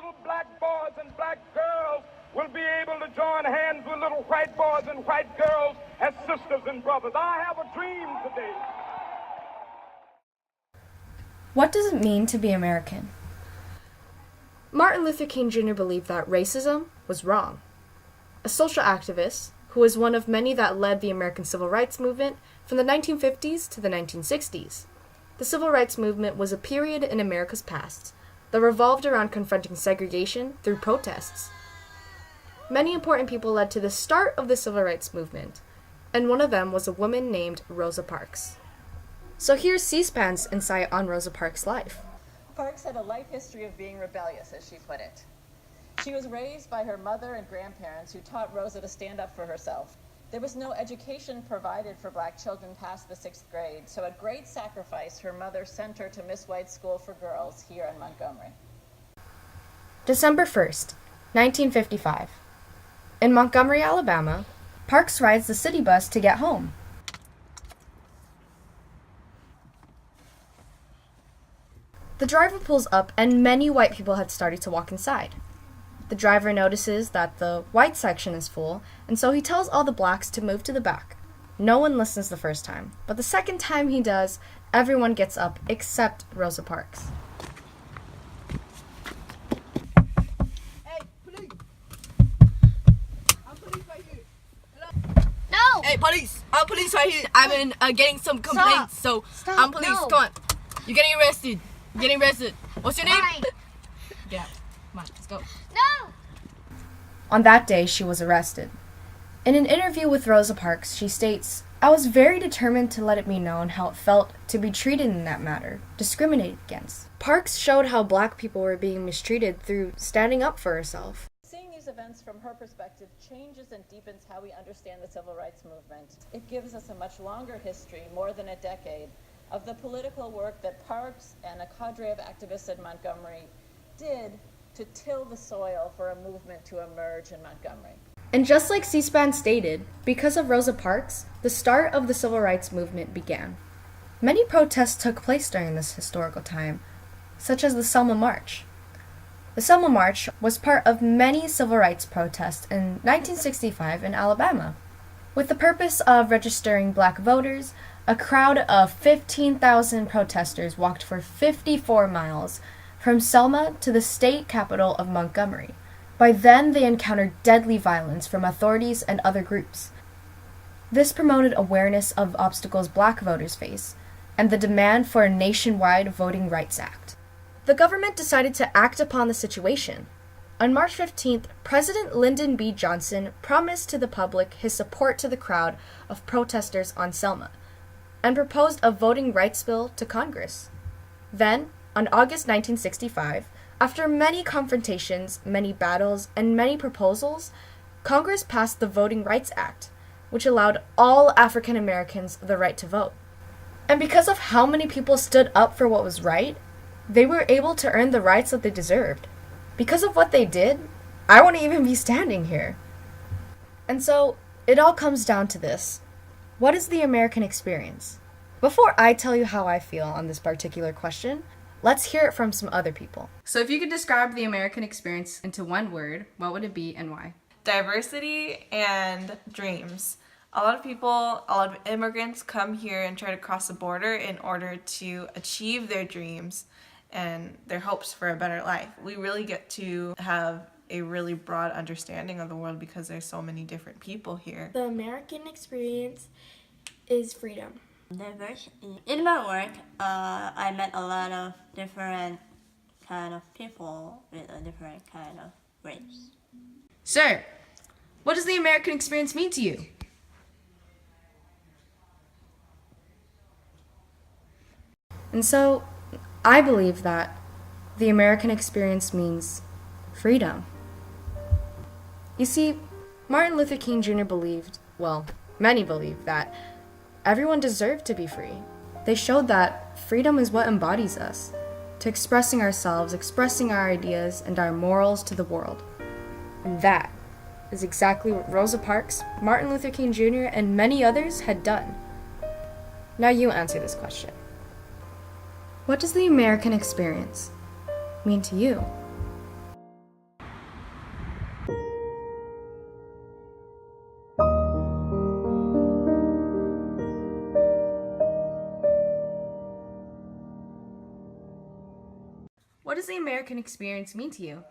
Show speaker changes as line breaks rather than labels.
little black boys and black girls will be able to join hands with little white boys and white girls as sisters and brothers. I have a dream today.
What does it mean to be American?
Martin Luther King Jr. believed that racism was wrong. A social activist who was one of many that led the American Civil Rights Movement from the 1950s to the 1960s. The Civil Rights Movement was a period in America's past that revolved around confronting segregation through protests. Many important people led to the start of the Civil Rights Movement, and one of them was a woman named Rosa Parks. So here's C-SPAN's insight on Rosa Parks' life.
Parks had a life history of being rebellious, as she put it. She was raised by her mother and grandparents who taught Rosa to stand up for herself. There was no education provided for black children past the 6th grade, so at great sacrifice, her mother sent her to Miss White's School for Girls here in Montgomery.
December 1st, 1955. In Montgomery, Alabama, Parks rides the city bus to get home. The driver pulls up and many white people had started to walk inside. The driver notices that the white section is full, and so he tells all the blacks to move to the back. No one listens the first time, but the second time he does, everyone gets up except Rosa Parks.
Hey, police! I'm police right here. Hello?
No!
Hey, police! I'm police right here. I've been getting some complaints, so I'm police.
No.
Come on. You're getting arrested. You're getting arrested. What's your name?
Fine.
Get out. Come on, let's go.
No!
On that day, she was arrested. In an interview with Rosa Parks, she states, "I was very determined to let it be known how it felt to be treated in that matter, discriminated against." Parks showed how black people were being mistreated through standing up for herself.
Seeing these events from her perspective changes and deepens how we understand the Civil Rights Movement. It gives us a much longer history, more than a decade, of the political work that Parks and a cadre of activists in Montgomery did to till the soil for a movement to emerge in Montgomery.
And just like C-SPAN stated, because of Rosa Parks, the start of the Civil Rights Movement began. Many protests took place during this historical time, such as the Selma March. The Selma March was part of many civil rights protests in 1965 in Alabama. With the purpose of registering black voters, a crowd of 15,000 protesters walked for 54 miles from Selma to the state capital of Montgomery. By then, they encountered deadly violence from authorities and other groups. This promoted awareness of obstacles black voters face and the demand for a nationwide Voting Rights Act. The government decided to act upon the situation. On March 15th, President Lyndon B. Johnson promised to the public his support to the crowd of protesters on Selma and proposed a voting rights bill to Congress. Then, on August 1965, after many confrontations, many battles, and many proposals, Congress passed the Voting Rights Act, which allowed all African Americans the right to vote. And because of how many people stood up for what was right, they were able to earn the rights that they deserved. Because of what they did, I wouldn't even be standing here. And so, it all comes down to this. What is the American experience? Before I tell you how I feel on this particular question, let's hear it from some other people.
So if you could describe the American experience into one word, what would it be and why?
Diversity and dreams. A lot of immigrants come here and try to cross the border in order to achieve their dreams and their hopes for a better life. We really get to have a really broad understanding of the world because there's so many different people here.
The American experience is freedom.
Diversity. In my work, I met a lot of different kind of people with a different kind of race.
Sir, what does the American experience mean to you?
And so, I believe that the American experience means freedom. You see, Martin Luther King Jr. believed, well, many believe, that everyone deserved to be free. They showed that freedom is what embodies us, to expressing ourselves, expressing our ideas and our morals to the world. And that is exactly what Rosa Parks, Martin Luther King Jr., and many others had done. Now you answer this question. What does the American experience mean to you?
does the American experience mean to you?